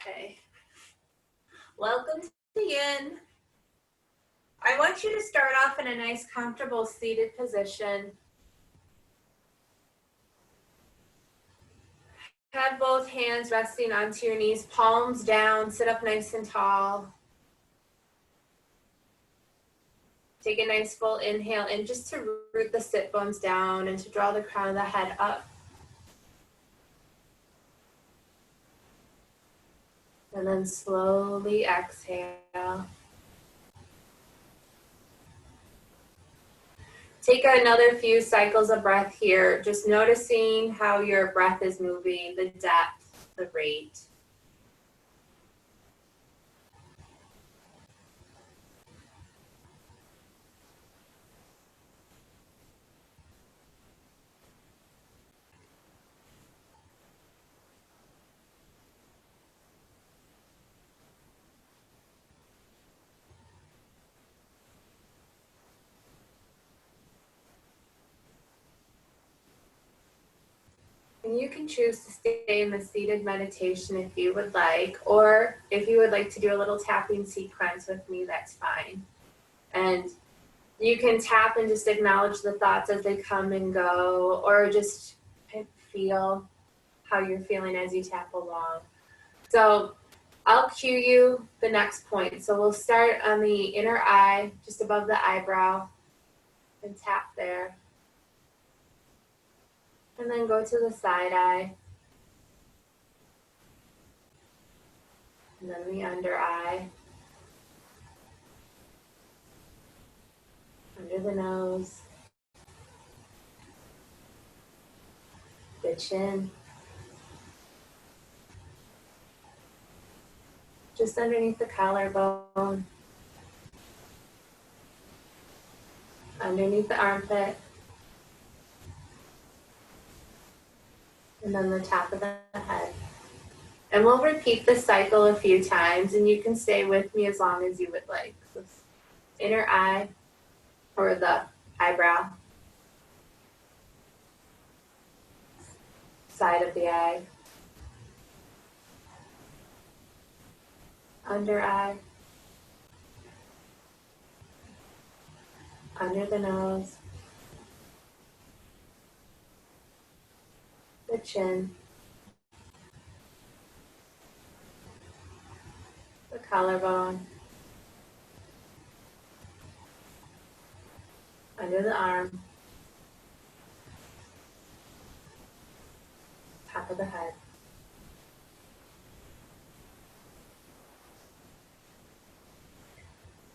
Okay. Welcome to Yin. I want you to start off in a nice, comfortable seated position. Have both hands resting onto your knees, palms down, sit up nice and tall. Take a nice full inhale in just to root the sit bones down and to draw the crown of the head up. And then slowly exhale. Take another few cycles of breath here, just noticing how your breath is moving, the depth, the rate. And you can choose to stay in the seated meditation if you would like, or if you would like to do a little tapping sequence with me, that's fine. And you can tap and just acknowledge the thoughts as they come and go, or just feel how you're feeling as you tap along. So I'll cue you the next point. So we'll start on the inner eye, just above the eyebrow, and tap there. And then go to the side eye. And then the under eye. Under the nose. The chin. Just underneath the collarbone. Underneath the armpit. And then the top of the head. And we'll repeat this cycle a few times, and you can stay with me as long as you would like. So inner eye, or the eyebrow. Side of the eye. Under eye. Under the nose. The chin. The collarbone. Under the arm. Top of the head.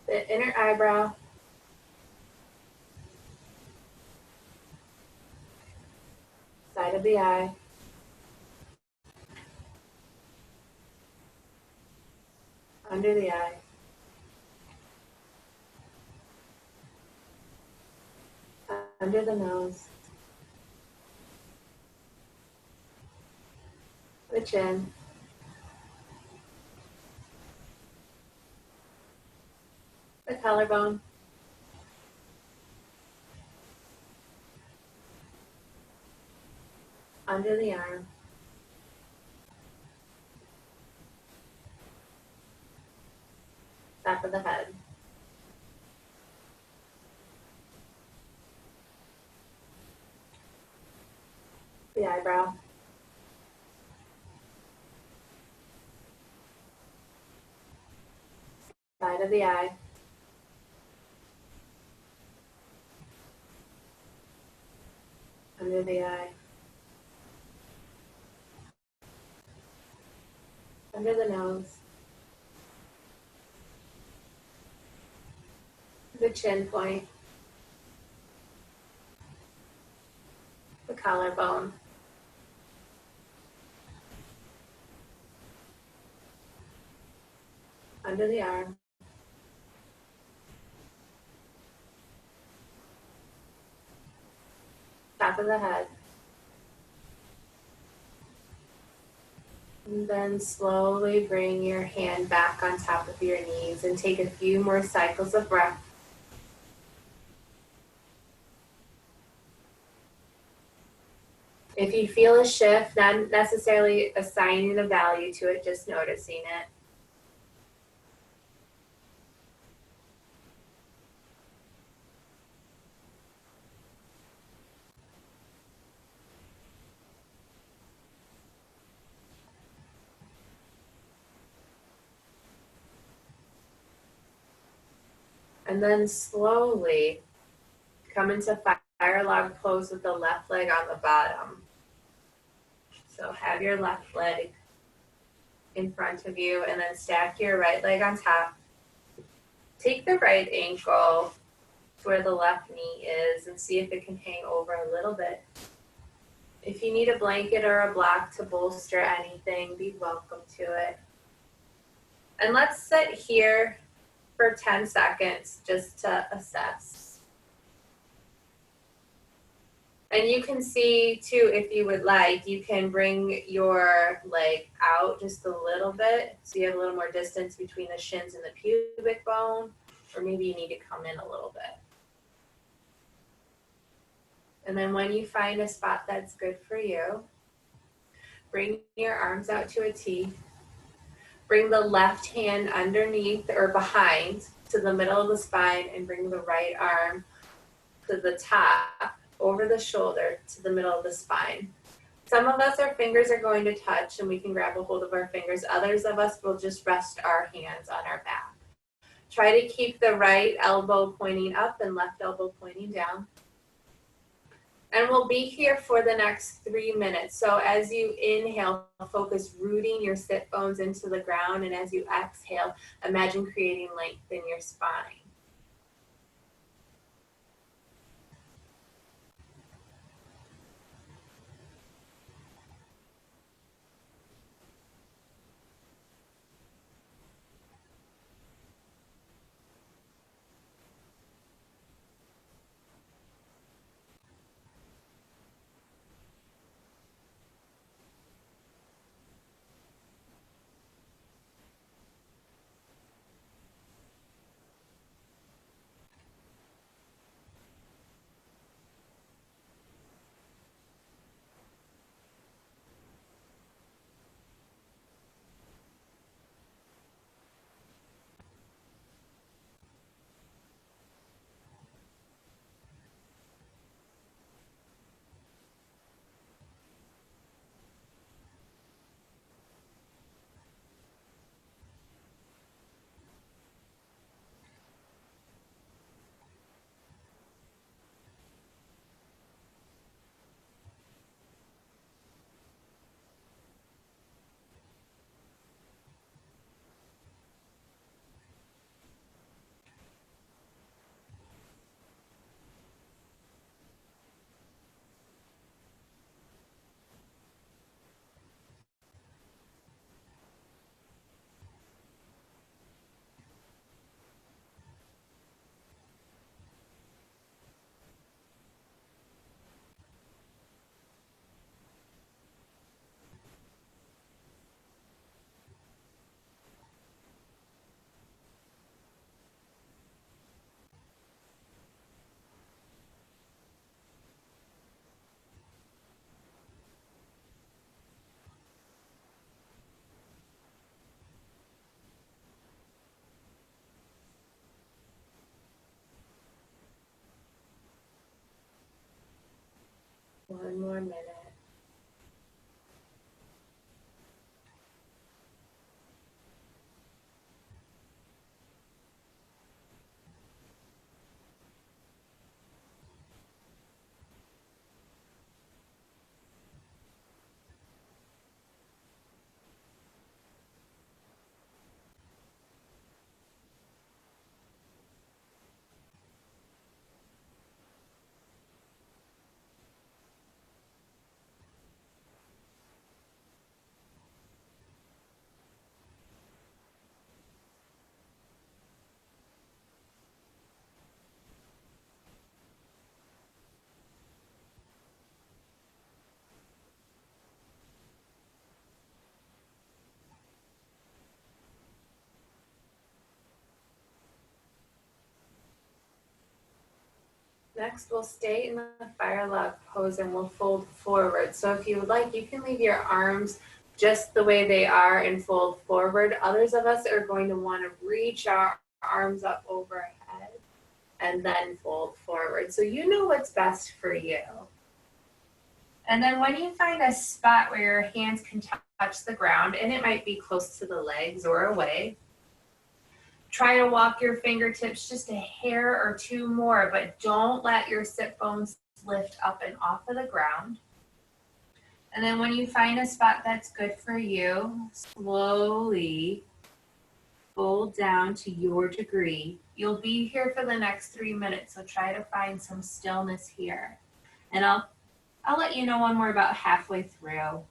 The inner eyebrow. Side of the eye. Under the eye. Under the nose. The chin. The collarbone. Under the arm. Top of the head. The eyebrow. Side of the eye. Under the eye. Under the nose. The chin point. The collarbone. Under the arm. Top of the head. And then slowly bring your hand back on top of your knees and take a few more cycles of breath. If you feel a shift, not necessarily assigning a value to it, just noticing it. And then slowly come into fire log pose with the left leg on the bottom. So have your left leg in front of you and then stack your right leg on top. Take the right ankle to where the left knee is and see if it can hang over a little bit. If you need a blanket or a block to bolster anything, be welcome to it. And let's sit here for 10 seconds just to assess. And you can see too, if you would like, you can bring your leg out just a little bit so you have a little more distance between the shins and the pubic bone, or maybe you need to come in a little bit. And then when you find a spot that's good for you, bring your arms out to a T. Bring the left hand underneath or behind to the middle of the spine and bring the right arm to the top, over the shoulder to the middle of the spine. Some of us, our fingers are going to touch and we can grab a hold of our fingers. Others of us will just rest our hands on our back. Try to keep the right elbow pointing up and left elbow pointing down. And we'll be here for the next 3 minutes. So as you inhale, focus rooting your sit bones into the ground. And as you exhale, imagine creating length in your spine. One more minute. Next, we'll stay in the fire log pose and we'll fold forward. So if you would like, you can leave your arms just the way they are and fold forward. Others of us are going to want to reach our arms up overhead and then fold forward. So you know what's best for you. And then when you find a spot where your hands can touch the ground, and it might be close to the legs or away, try to walk your fingertips just a hair or two more, but don't let your sit bones lift up and off of the ground. And then when you find a spot that's good for you, slowly fold down to your degree. You'll be here for the next 3 minutes, so try to find some stillness here. And I'll let you know when we're about halfway through.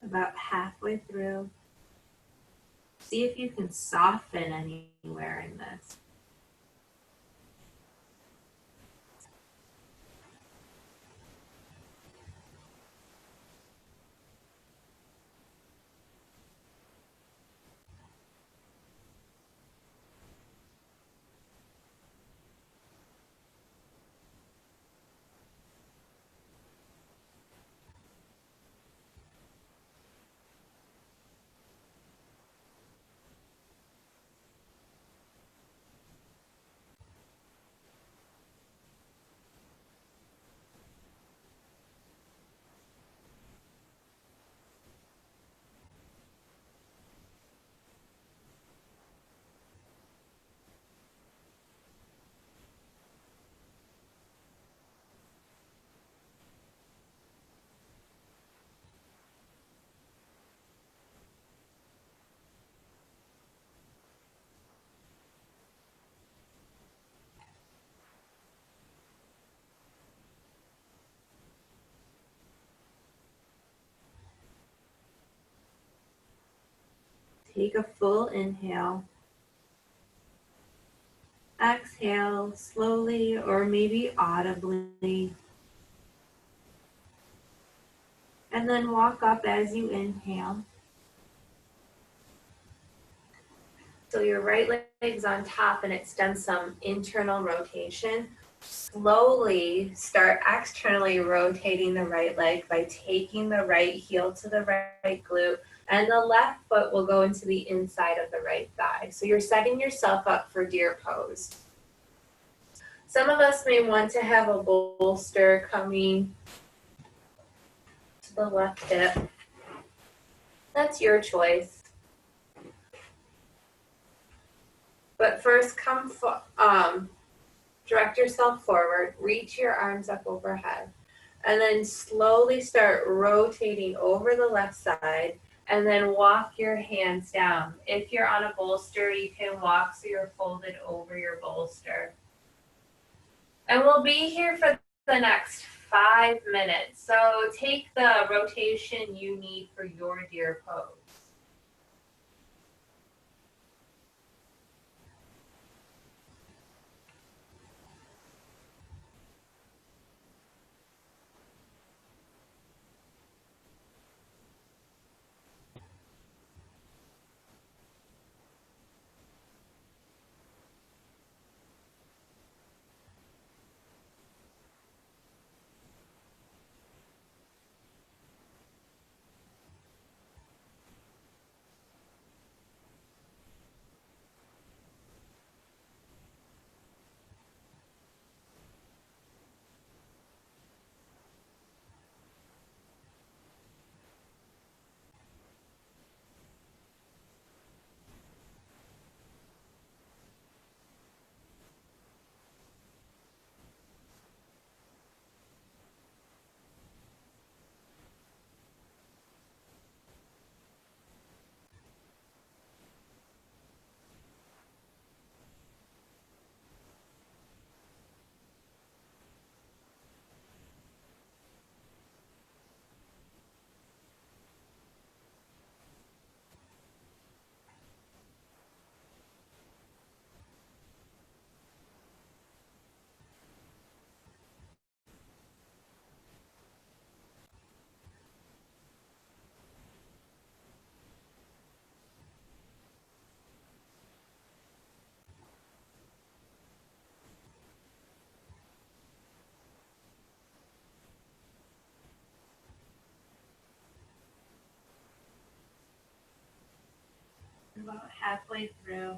About halfway through. See if you can soften anywhere in this. Take a full inhale. Exhale slowly or maybe audibly. And then walk up as you inhale. So your right leg's on top and it's done some internal rotation. Slowly start externally rotating the right leg by taking the right heel to the right glute, and the left foot will go into the inside of the right thigh. So you're setting yourself up for deer pose. Some of us may want to have a bolster coming to the left hip. That's your choice. But first, direct yourself forward, reach your arms up overhead, and then slowly start rotating over the left side, and then walk your hands down. If you're on a bolster, you can walk so you're folded over your bolster. And we'll be here for the next 5 minutes. So take the rotation you need for your deer pose. about halfway through.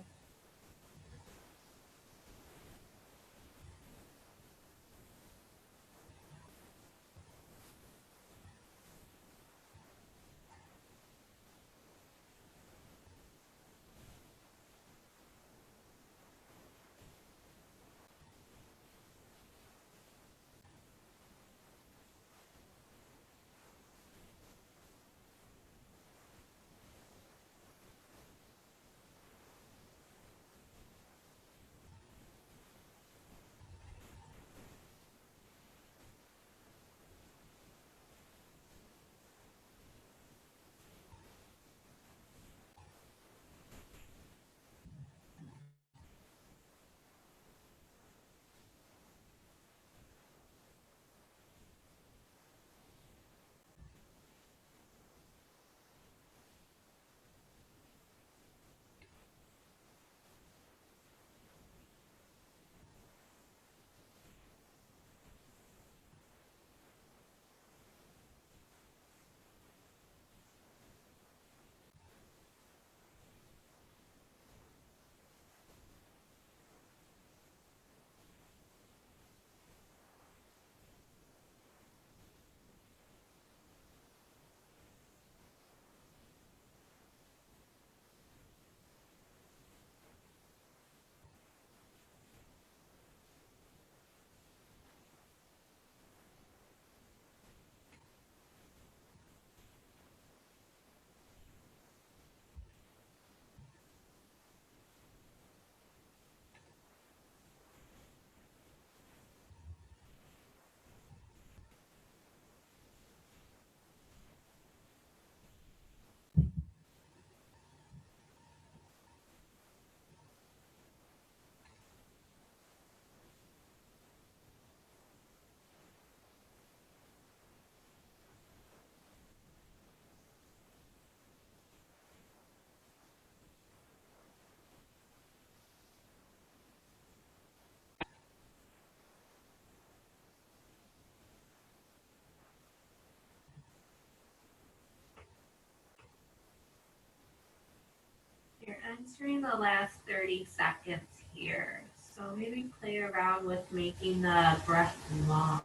You're entering the last 30 seconds here. So maybe play around with making the breath long.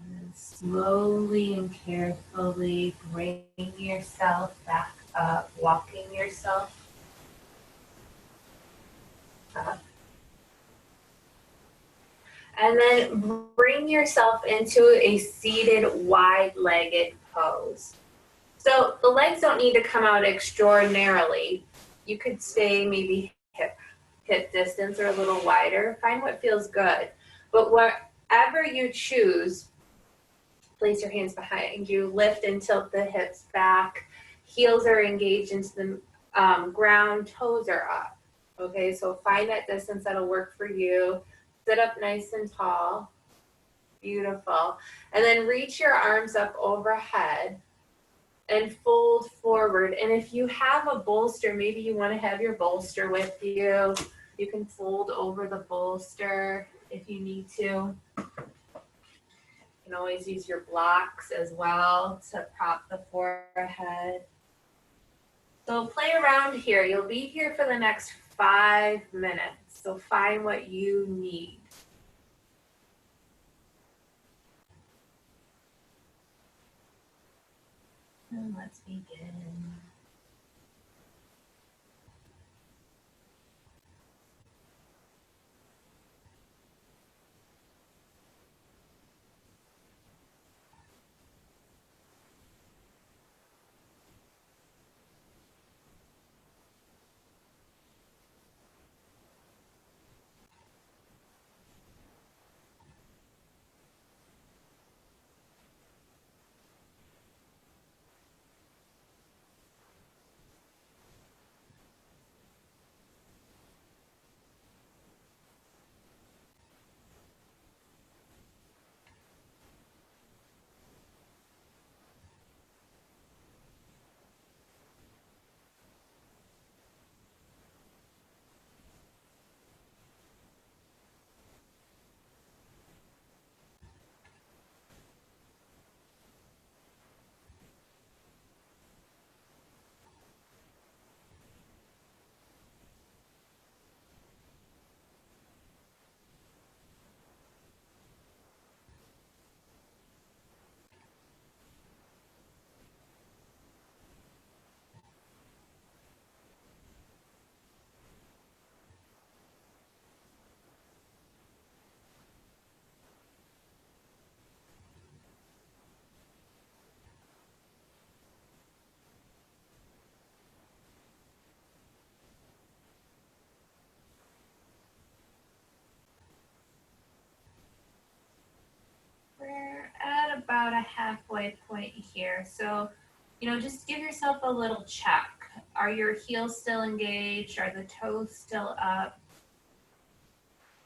And slowly and carefully bring yourself back up, walking yourself up. And then bring yourself into a seated, wide-legged pose. So the legs don't need to come out extraordinarily. You could stay maybe hip distance or a little wider. Find what feels good. But whatever you choose, place your hands behind you, lift and tilt the hips back. Heels are engaged into the ground, toes are up. Okay, so find that distance that'll work for you. Sit up nice and tall. Beautiful. And then reach your arms up overhead and fold forward. And if you have a bolster, maybe you want to have your bolster with you. You can fold over the bolster if you need to. You can always use your blocks as well to prop the forehead. So play around here. You'll be here for the next 5 minutes. So find what you need. And let's begin. a halfway point here. So, just give yourself a little check. Are your heels still engaged? Are the toes still up?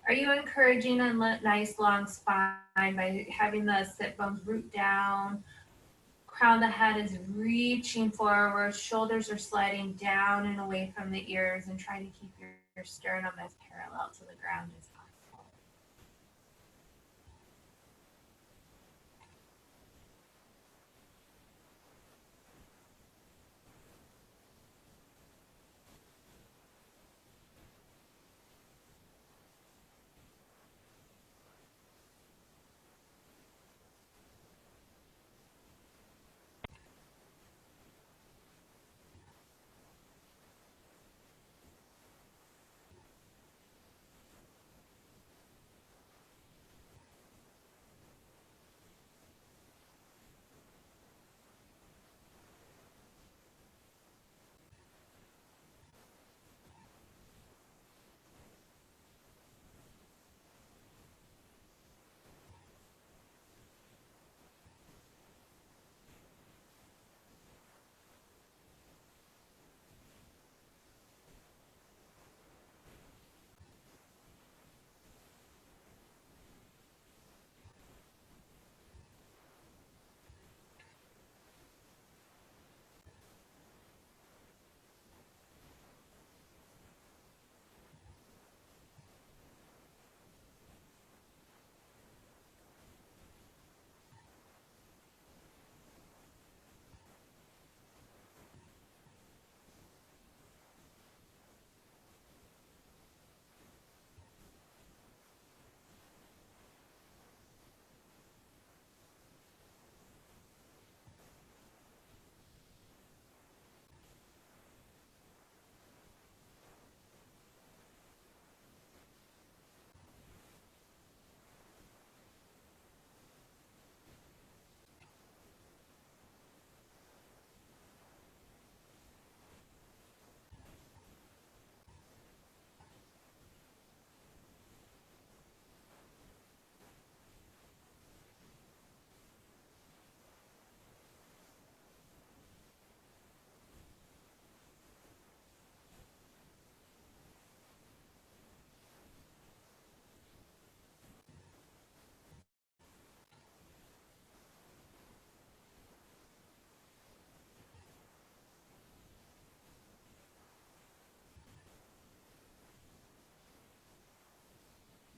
Are you encouraging a nice long spine by having the sit bones root down? Crown of the head is reaching forward, shoulders are sliding down and away from the ears, and trying to keep your sternum as parallel to the ground as possible.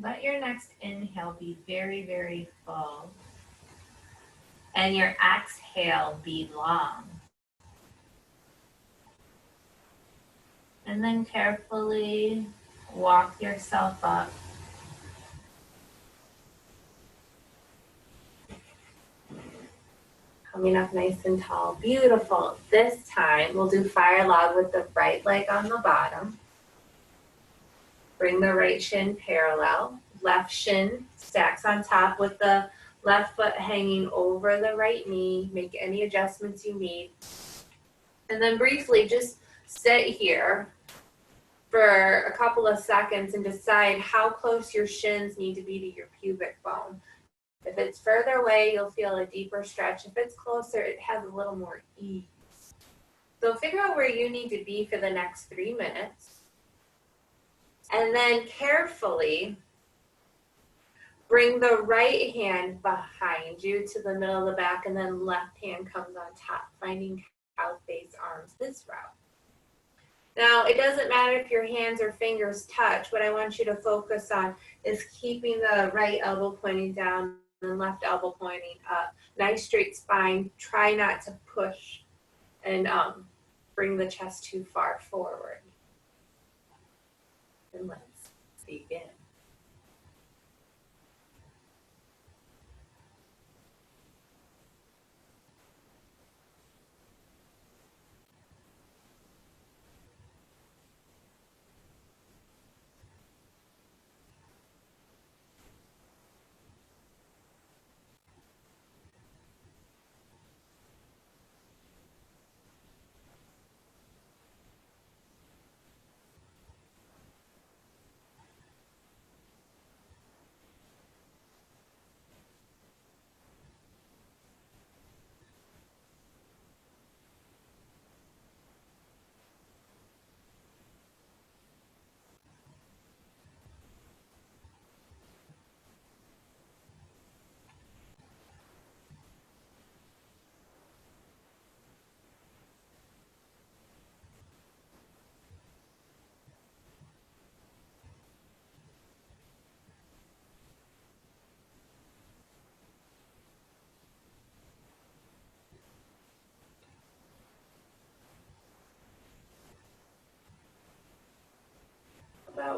Let your next inhale be very, very full, and your exhale be long. And then carefully walk yourself up. Coming up nice and tall. Beautiful. This time we'll do fire log with the right leg on the bottom. Bring the right shin parallel. Left shin stacks on top with the left foot hanging over the right knee. Make any adjustments you need. And then briefly just sit here for a couple of seconds and decide how close your shins need to be to your pubic bone. If it's further away, you'll feel a deeper stretch. If it's closer, it has a little more ease. So figure out where you need to be for the next 3 minutes. And then carefully bring the right hand behind you to the middle of the back, and then left hand comes on top, finding cow face arms this route. Now, it doesn't matter if your hands or fingers touch. What I want you to focus on is keeping the right elbow pointing down and left elbow pointing up. Nice straight spine. Try not to push and bring the chest too far forward. And let's begin.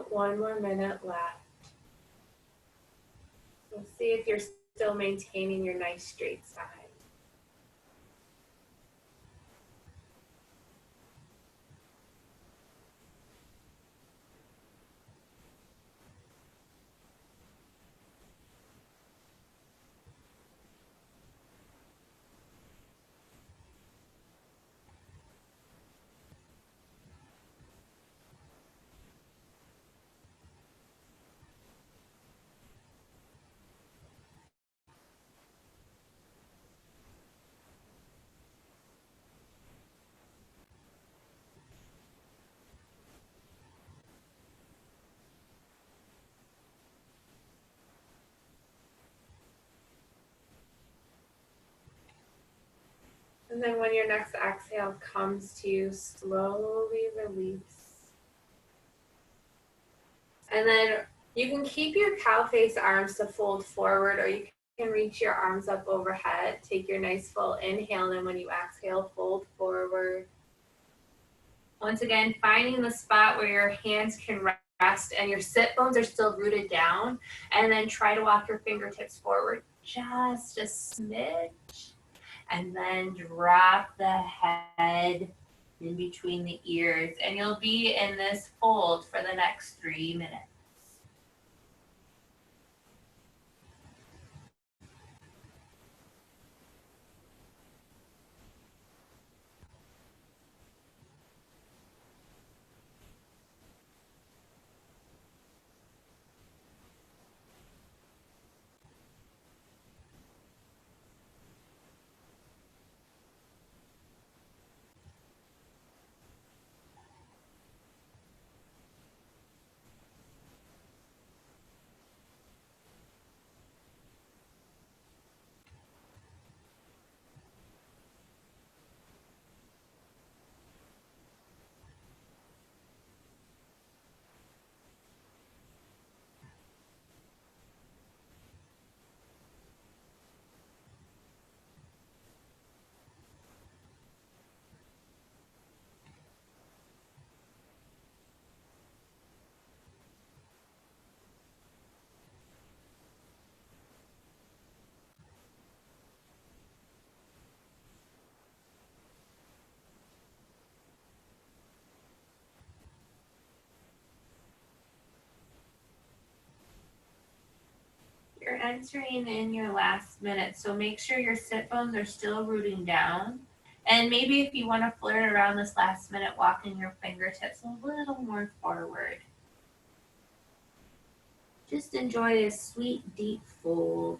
about 1 more minute left. We'll see if you're still maintaining your nice straight spine. And then when your next exhale comes to you, slowly release. And then you can keep your cow face arms to fold forward, or you can reach your arms up overhead. Take your nice full inhale, and when you exhale, fold forward. Once again, finding the spot where your hands can rest and your sit bones are still rooted down. And then try to walk your fingertips forward just a smidge. And then drop the head in between the ears. And you'll be in this fold for the next 3 minutes. You're entering in your last minute, so make sure your sit bones are still rooting down. And maybe if you want to flirt around this last minute, walking your fingertips a little more forward. Just enjoy a sweet, deep fold.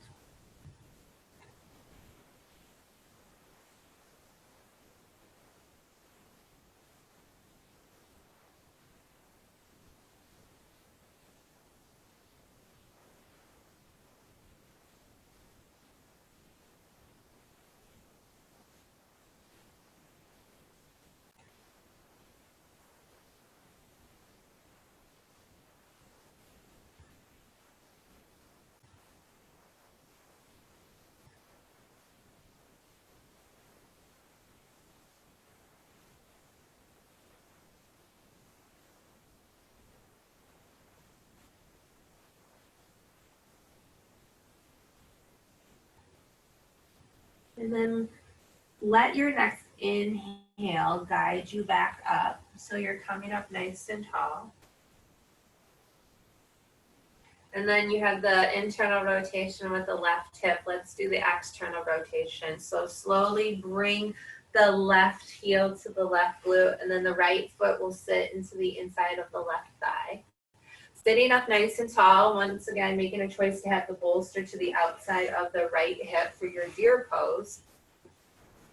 And then let your next inhale guide you back up. So you're coming up nice and tall. And then you have the internal rotation with the left hip. Let's do the external rotation. So slowly bring the left heel to the left glute, and then the right foot will sit into the inside of the left thigh. Sitting up nice and tall, once again, making a choice to have the bolster to the outside of the right hip for your deer pose.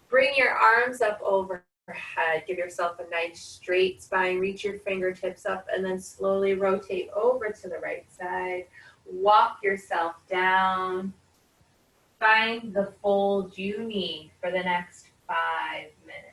Bring your arms up overhead. Give yourself a nice straight spine. Reach your fingertips up and then slowly rotate over to the right side. Walk yourself down. Find the fold you need for the next 5 minutes.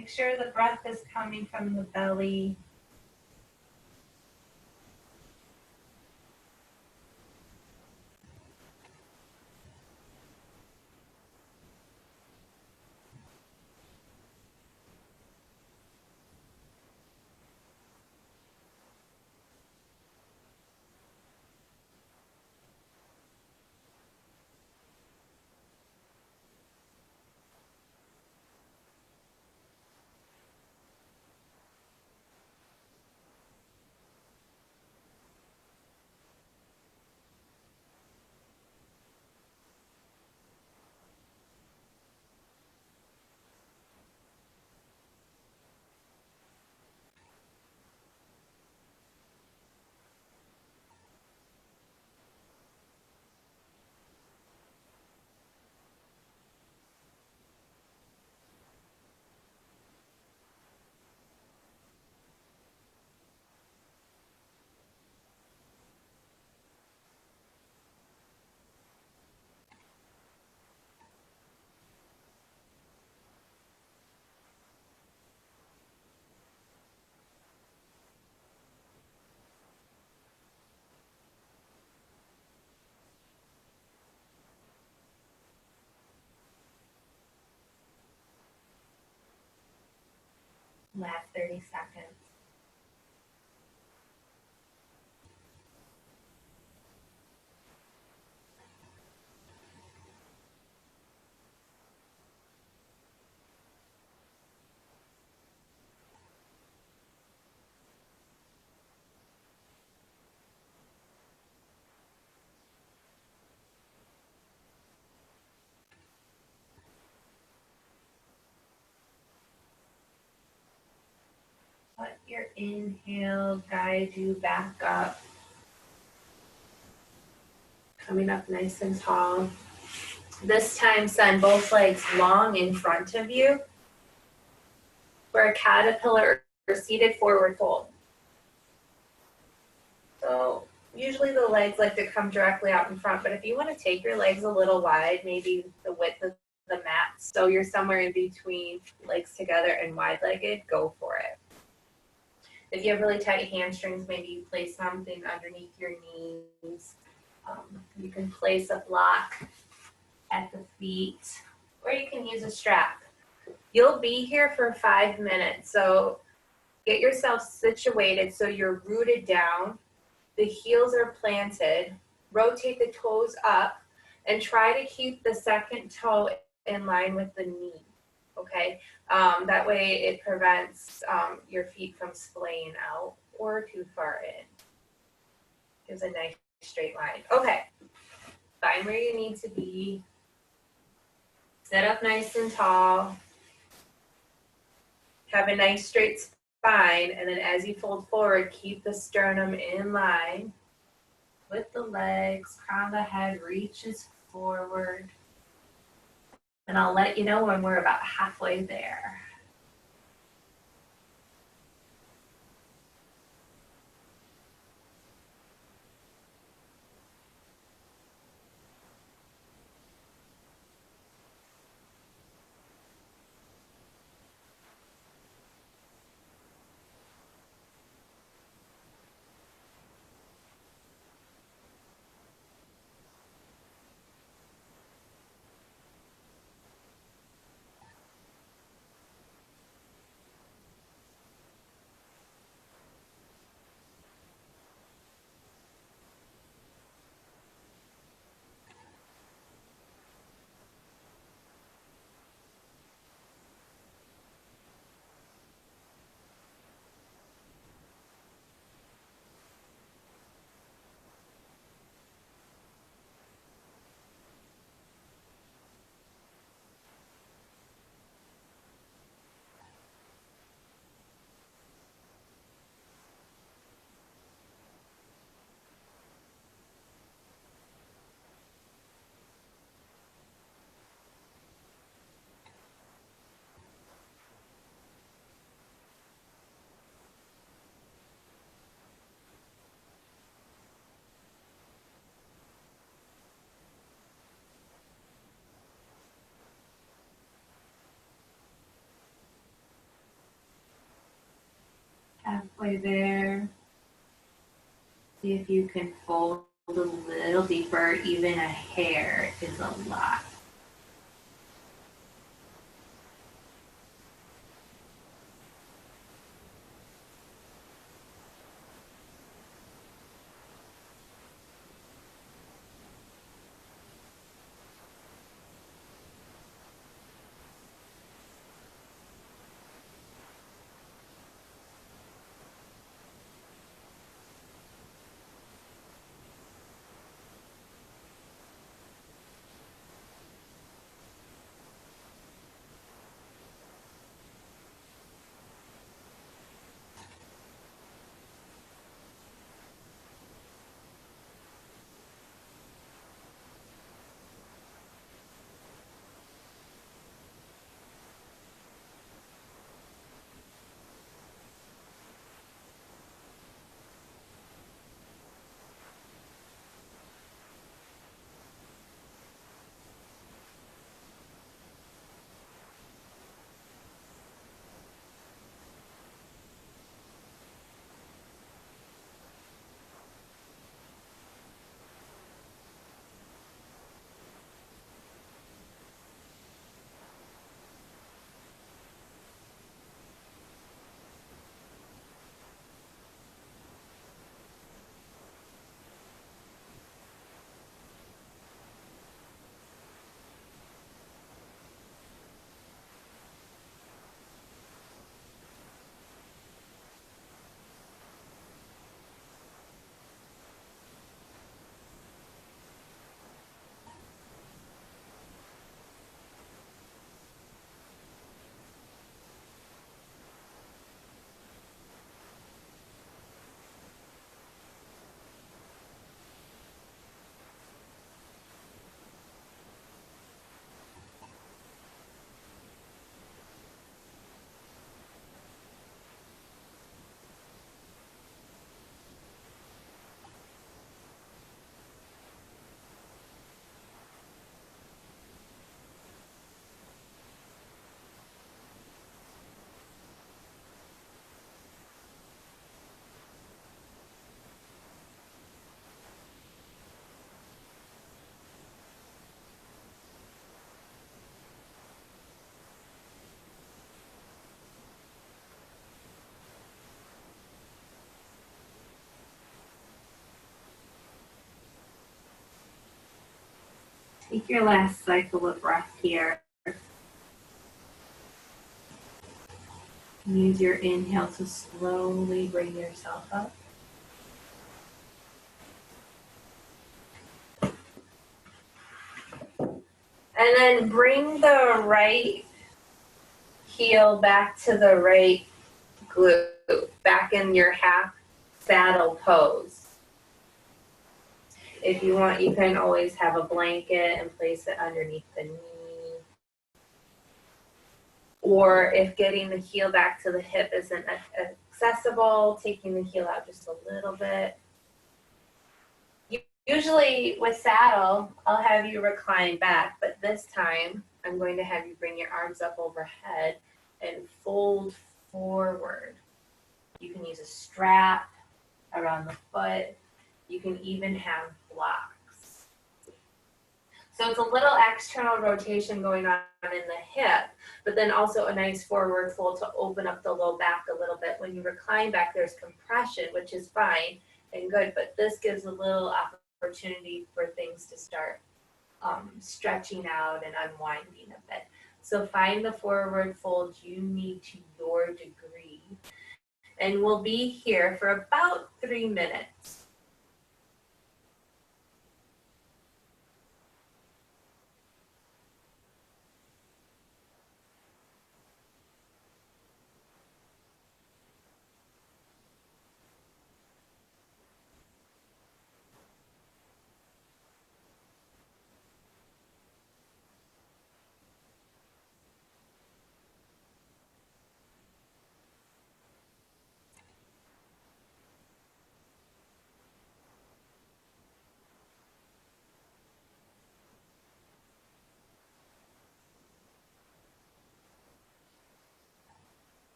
Make sure the breath is coming from the belly. Last 30 seconds. Let your inhale guide you back up. Coming up nice and tall. This time, send both legs long in front of you for a caterpillar or seated forward fold. So usually the legs like to come directly out in front, but if you want to take your legs a little wide, maybe the width of the mat, so you're somewhere in between legs together and wide-legged, go for it. If you have really tight hamstrings, maybe you place something underneath your knees. You can place a block at the feet, or you can use a strap. You'll be here for 5 minutes, so get yourself situated so you're rooted down, the heels are planted, rotate the toes up, and try to keep the second toe in line with the knee, okay? That way it prevents your feet from splaying out or too far in. Gives a nice straight line. Okay, find where you need to be. Sit up nice and tall. Have a nice straight spine, and then as you fold forward, keep the sternum in line with the legs. Crown of the head reaches forward. And I'll let you know when we're about halfway there. halfway there. See if you can fold a little deeper. Even a hair is a lot. Take your last cycle of breath here. Use your inhale to slowly bring yourself up. And then bring the right heel back to the right glute, back in your half saddle pose. If you want, you can always have a blanket and place it underneath the knee. Or if getting the heel back to the hip isn't accessible, taking the heel out just a little bit. Usually with saddle, I'll have you recline back, but this time I'm going to have you bring your arms up overhead and fold forward. You can use a strap around the foot. You can even have blocks. So it's a little external rotation going on in the hip, but then also a nice forward fold to open up the low back a little bit. When you recline back, there's compression, which is fine and good, but this gives a little opportunity for things to start stretching out and unwinding a bit. So find the forward fold you need to your degree. And we'll be here for about 3 minutes.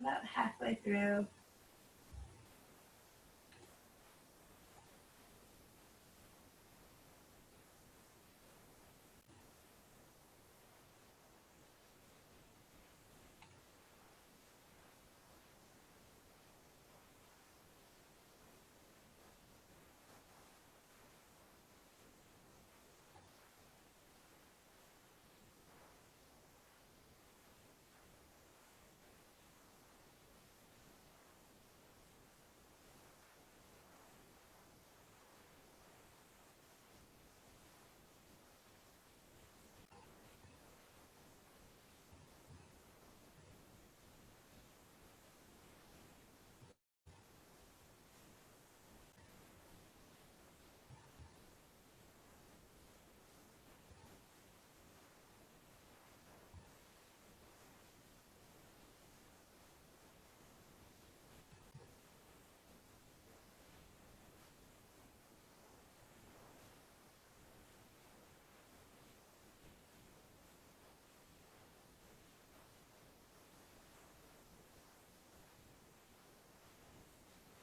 About halfway through.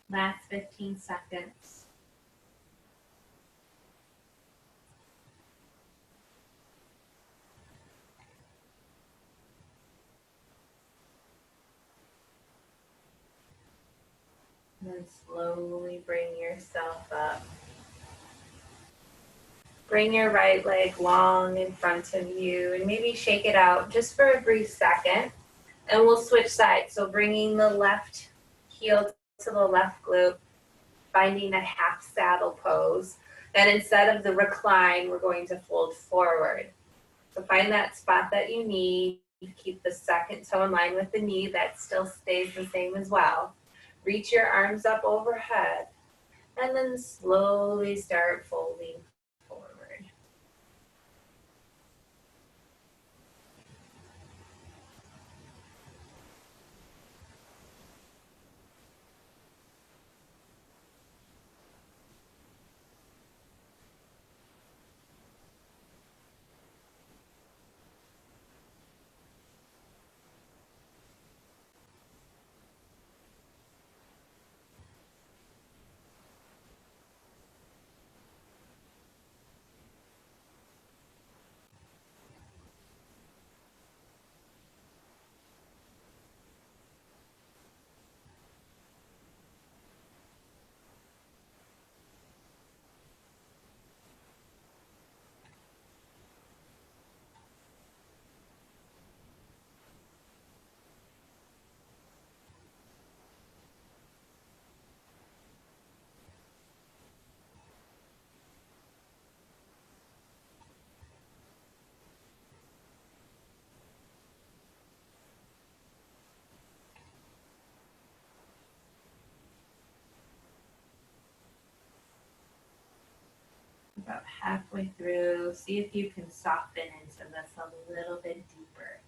Last 15 seconds. And then slowly bring yourself up. Bring your right leg long in front of you and maybe shake it out just for a brief second. And we'll switch sides. So bringing the left heel to the left glute, finding a half saddle pose. Then instead of the recline, we're going to fold forward. So find that spot that you need. Keep the second toe in line with the knee. That still stays the same as well. Reach your arms up overhead. And then slowly start folding forward. About halfway through, see if you can soften into this a little bit deeper.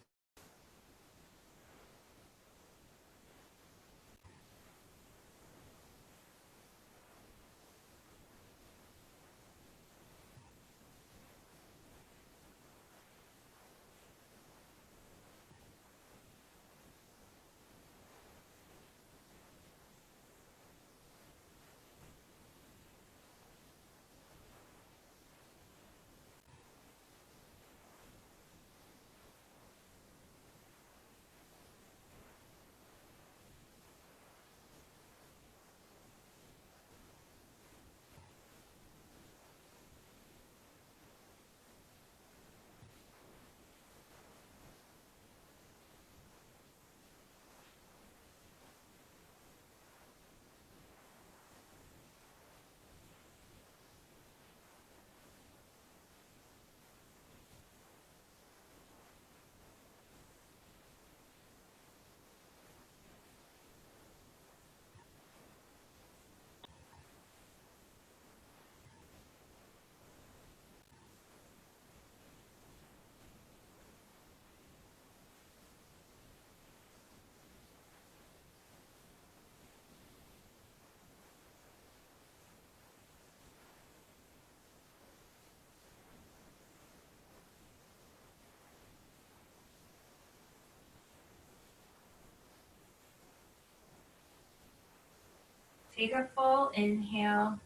Take a full inhale.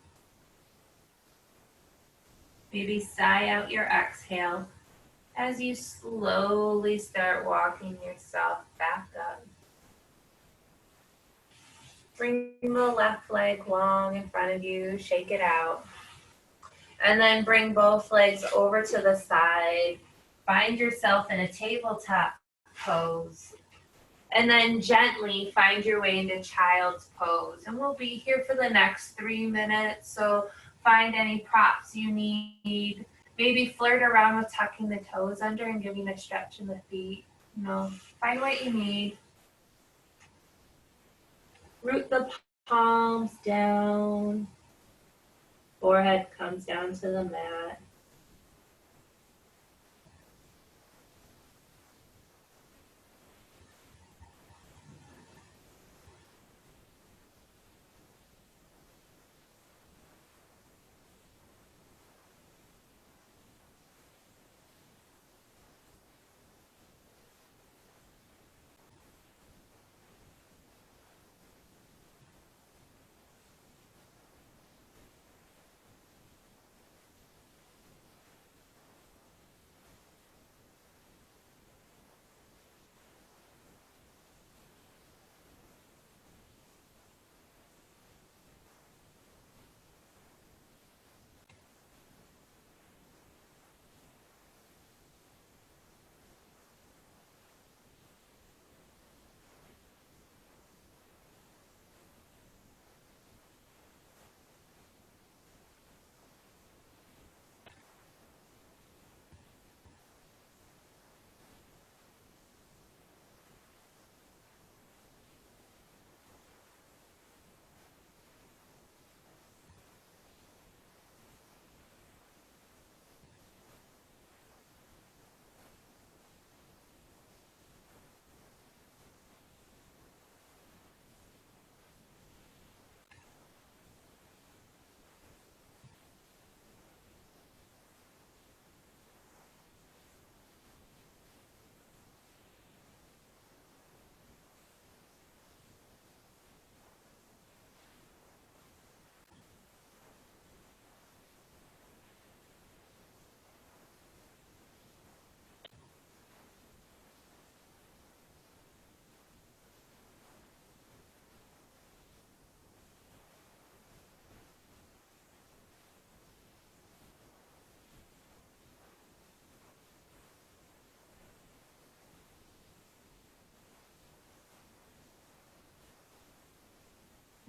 Maybe sigh out your exhale as you slowly start walking yourself back up. Bring the left leg long in front of you, shake it out. And then bring both legs over to the side. Find yourself in a tabletop pose. And then gently find your way into child's pose. And we'll be here for the next 3 minutes. So find any props you need. Maybe flirt around with tucking the toes under and giving a stretch in the feet. Find what you need. Root the palms down. Forehead comes down to the mat.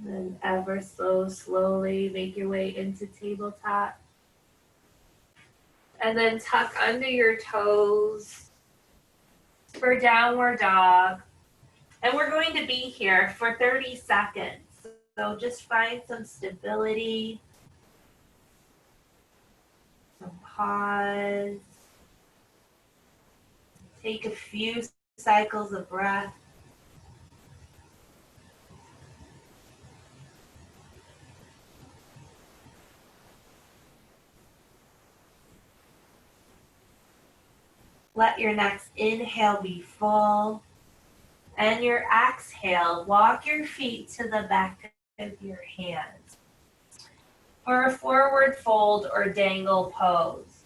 And ever so slowly make your way into tabletop. And then tuck under your toes for downward dog. And we're going to be here for 30 seconds. So just find some stability, some pause. Take a few cycles of breath. Let your next inhale be full. And your exhale, walk your feet to the back of your hands for a forward fold or dangle pose.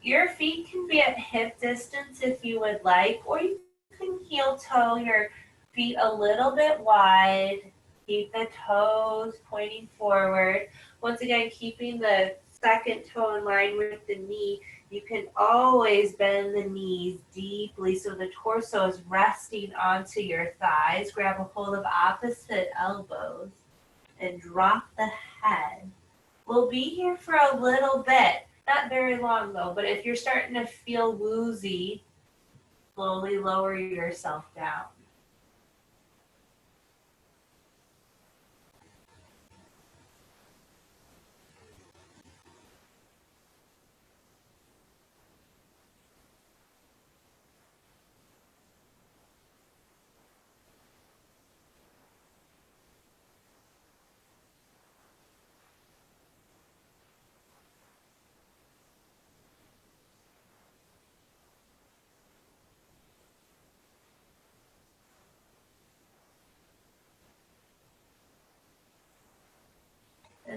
Your feet can be at hip distance if you would like, or you can heel toe your feet a little bit wide. Keep the toes pointing forward. Once again, keeping the second toe in line with the knee. You can always bend the knees deeply so the torso is resting onto your thighs. Grab a hold of opposite elbows and drop the head. We'll be here for a little bit. Not very long though, but if you're starting to feel woozy, slowly lower yourself down.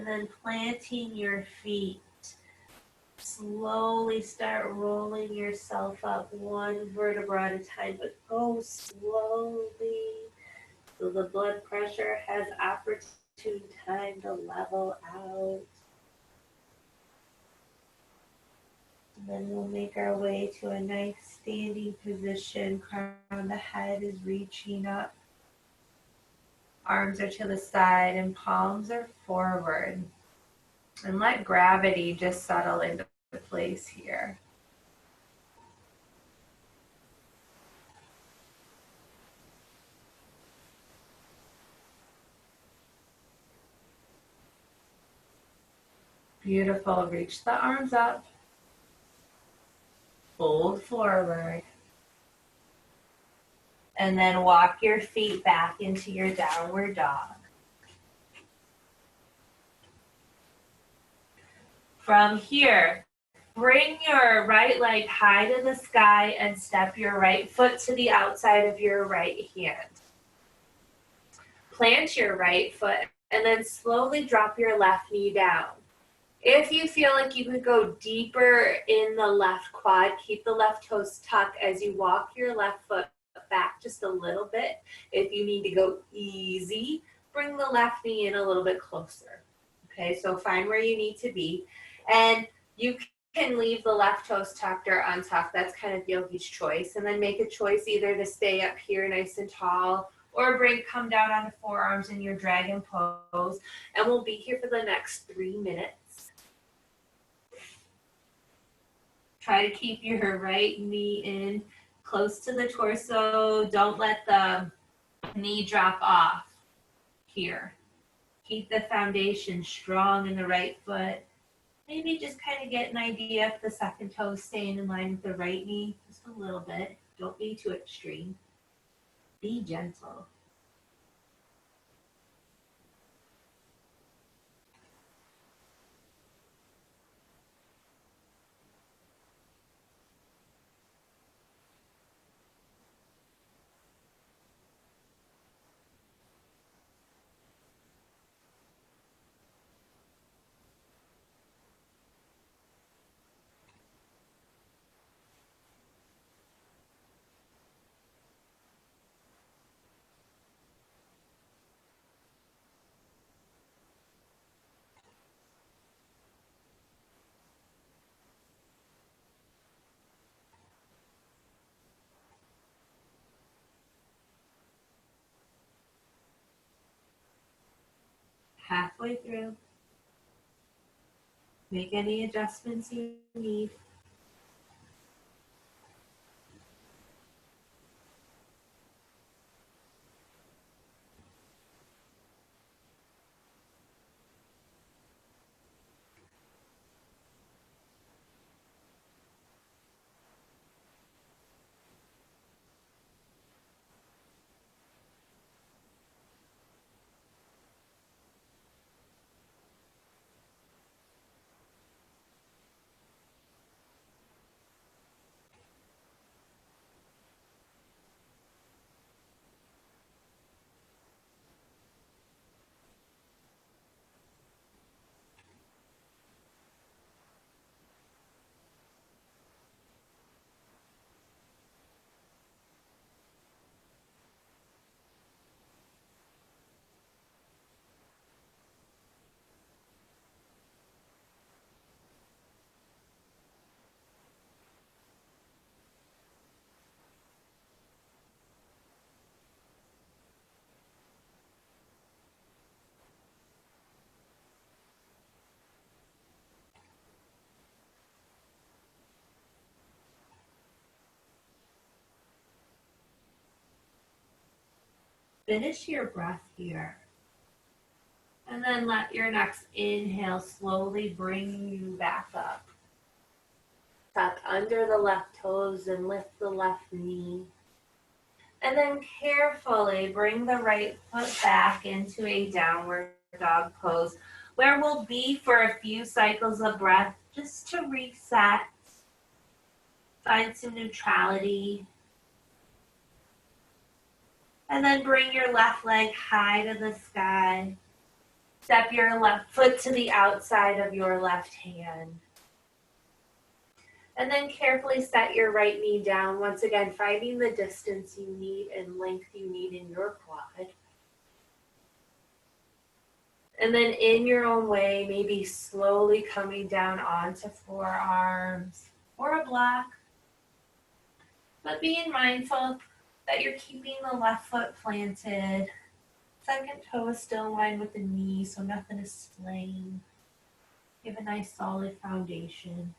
And then planting your feet. Slowly start rolling yourself up one vertebra at a time, but go slowly so the blood pressure has opportune time to level out. And then we'll make our way to a nice standing position. Crown of the head is reaching up. Arms are to the side and palms are forward. And let gravity just settle into place here. Beautiful. Reach the arms up. Fold forward. And then walk your feet back into your downward dog. From here, bring your right leg high to the sky and step your right foot to the outside of your right hand. Plant your right foot and then slowly drop your left knee down. If you feel like you could go deeper in the left quad, keep the left toes tucked as you walk your left foot back just a little bit. If you need to go easy, bring the left knee in a little bit closer. Okay, so find where you need to be. And you can leave the left toes tucked or untucked. That's kind of yogi's choice. And then make a choice either to stay up here nice and tall or come down on the forearms in your dragon pose. And we'll be here for the next 3 minutes. Try to keep your right knee in close to the torso. Don't let the knee drop off here. Keep the foundation strong in the right foot. Maybe just kind of get an idea if the second toe is staying in line with the right knee, just a little bit. Don't be too extreme. Be gentle. Halfway through. Make any adjustments you need. Finish your breath here. And then let your next inhale slowly bring you back up. Tuck under the left toes and lift the left knee. And then carefully bring the right foot back into a downward dog pose where we'll be for a few cycles of breath just to reset, find some neutrality. And then bring your left leg high to the sky. Step your left foot to the outside of your left hand. And then carefully set your right knee down, once again finding the distance you need and length you need in your quad. And then in your own way, maybe slowly coming down onto forearms or a block. But being mindful that you're keeping the left foot planted. Second toe is still in line with the knee, so nothing is splaying. Give a nice solid foundation.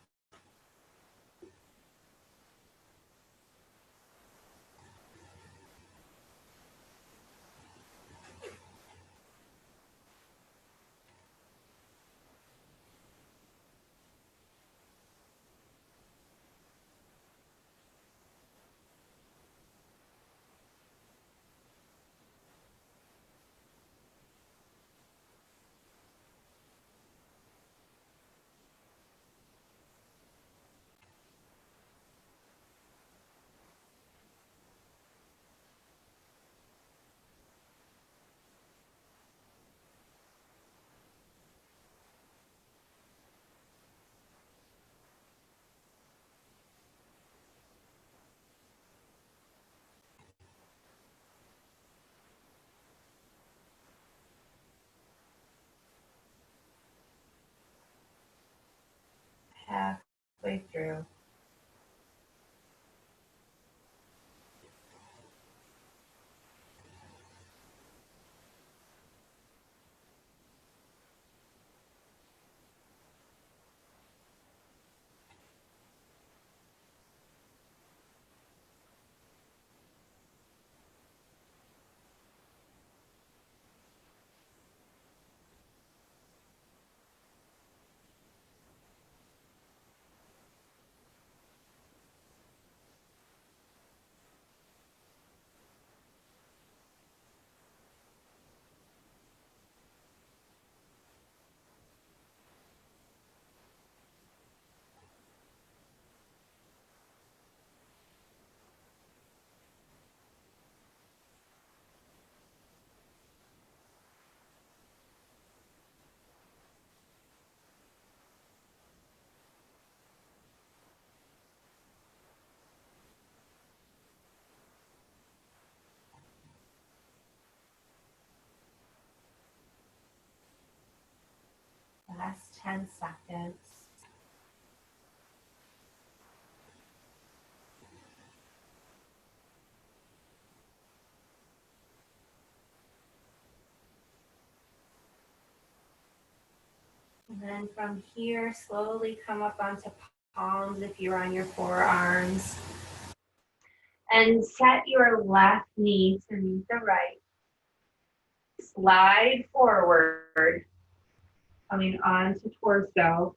Halfway through. Last 10 seconds. And then from here, slowly come up onto palms if you're on your forearms. And set your left knee to meet the right. Slide forward, coming onto torso,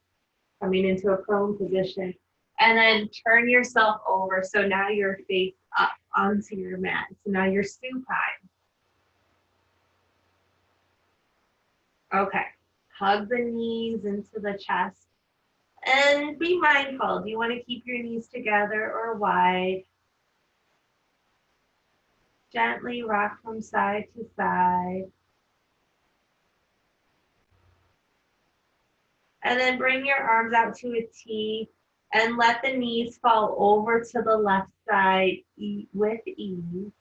coming into a prone position. And then turn yourself over. So now you're face up onto your mat. So now you're supine. Okay. Hug the knees into the chest. And be mindful. Do you want to keep your knees together or wide? Gently rock from side to side. And then bring your arms out to a T and let the knees fall over to the left side with ease.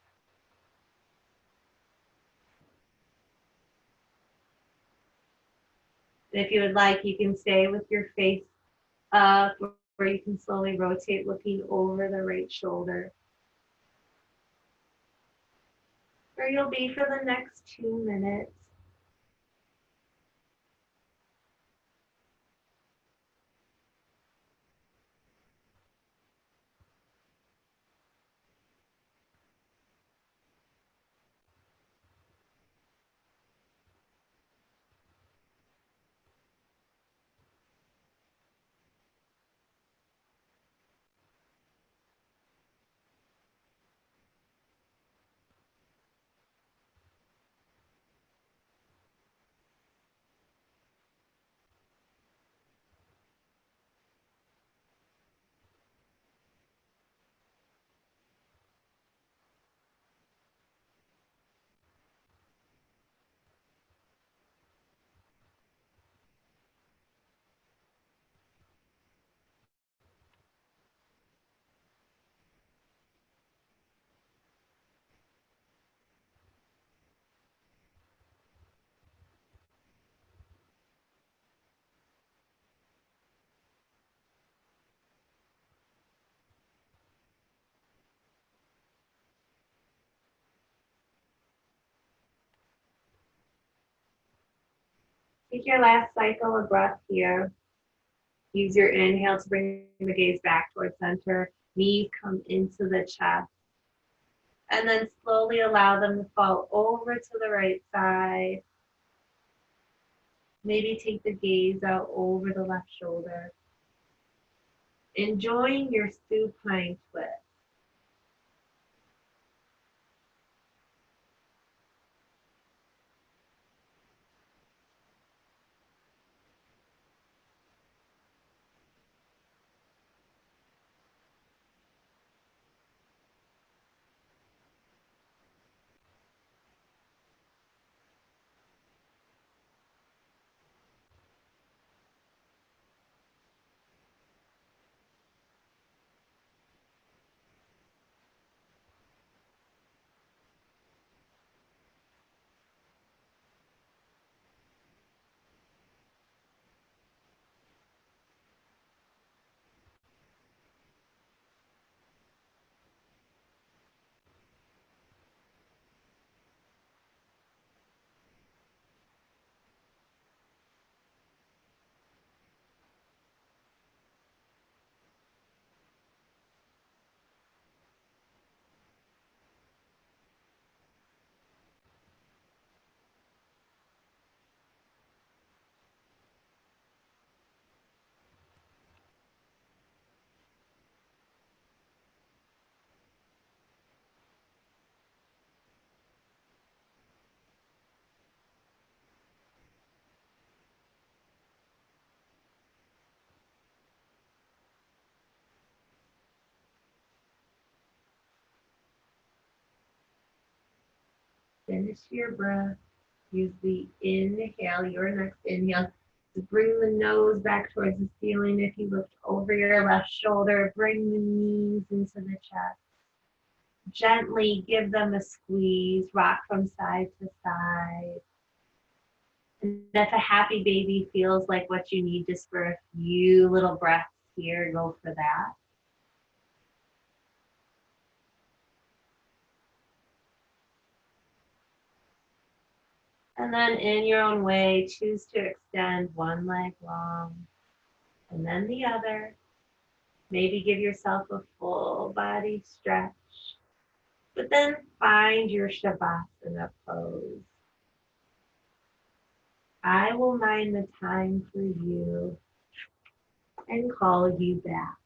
If you would like, you can stay with your face up, or you can slowly rotate looking over the right shoulder. Where you'll be for the next 2 minutes. Take your last cycle of breath here. Use your inhale to bring the gaze back towards center. Knees come into the chest. And then slowly allow them to fall over to the right side. Maybe take the gaze out over the left shoulder. Enjoying your supine twist. Finish your breath. Use the inhale, your next inhale, to bring the nose back towards the ceiling. If you looked over your left shoulder, bring the knees into the chest. Gently give them a squeeze, rock from side to side. And if a happy baby feels like what you need just for a few little breaths here, go for that. And then in your own way, choose to extend one leg long and then the other. Maybe give yourself a full body stretch, but then find your Shavasana pose. I will mind the time for you and call you back.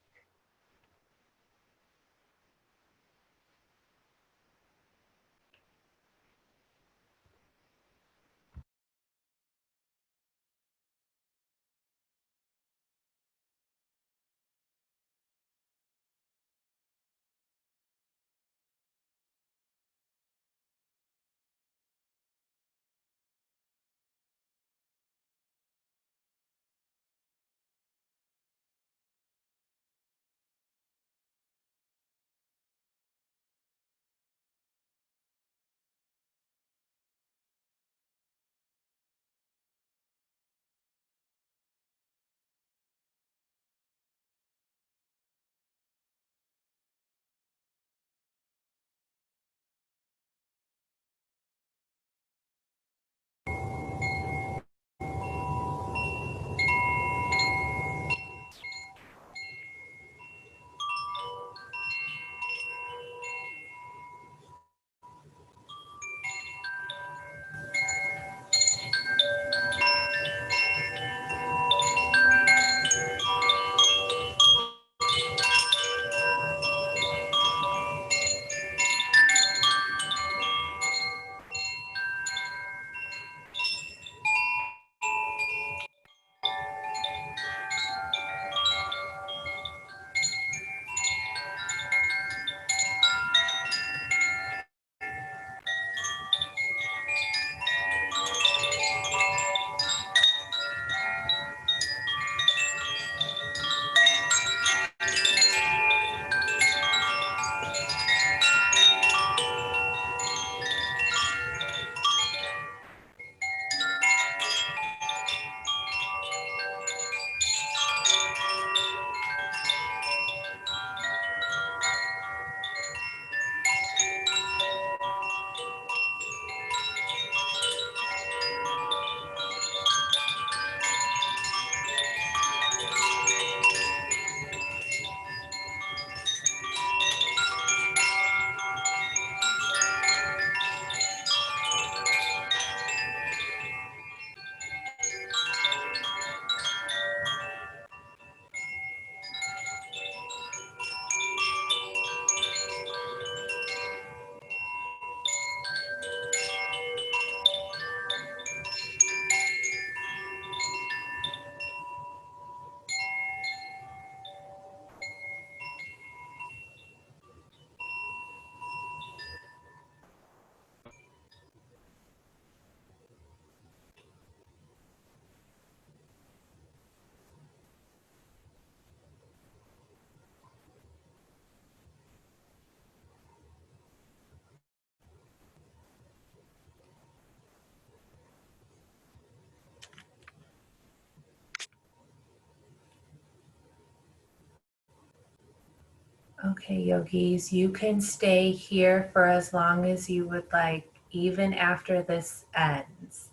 Okay, yogis, you can stay here for as long as you would like, even after this ends.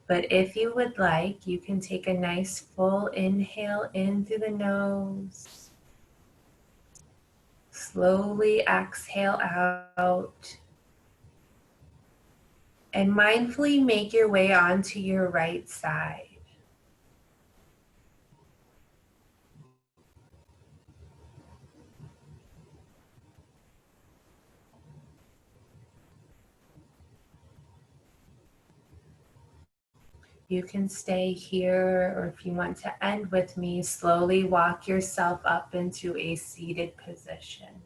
But if you would like, you can take a nice full inhale in through the nose. Slowly exhale out. And mindfully make your way onto your right side. You can stay here, or if you want to end with me, slowly walk yourself up into a seated position.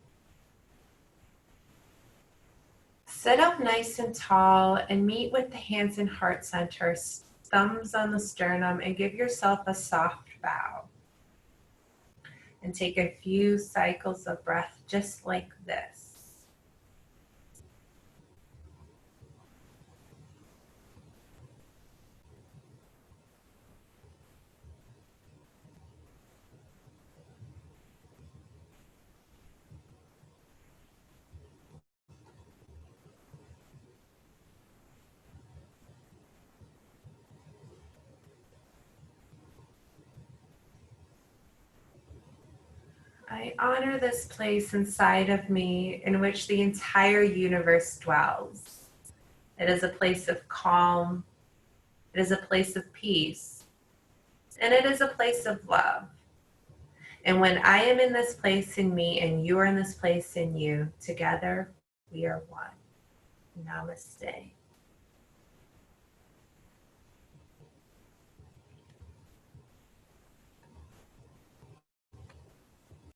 Sit up nice and tall and meet with the hands in heart center, thumbs on the sternum, and give yourself a soft bow. And take a few cycles of breath just like this. I honor this place inside of me in which the entire universe dwells. It is a place of calm. It is a place of peace. And it is a place of love. And when I am in this place in me and you are in this place in you, together we are one. Namaste.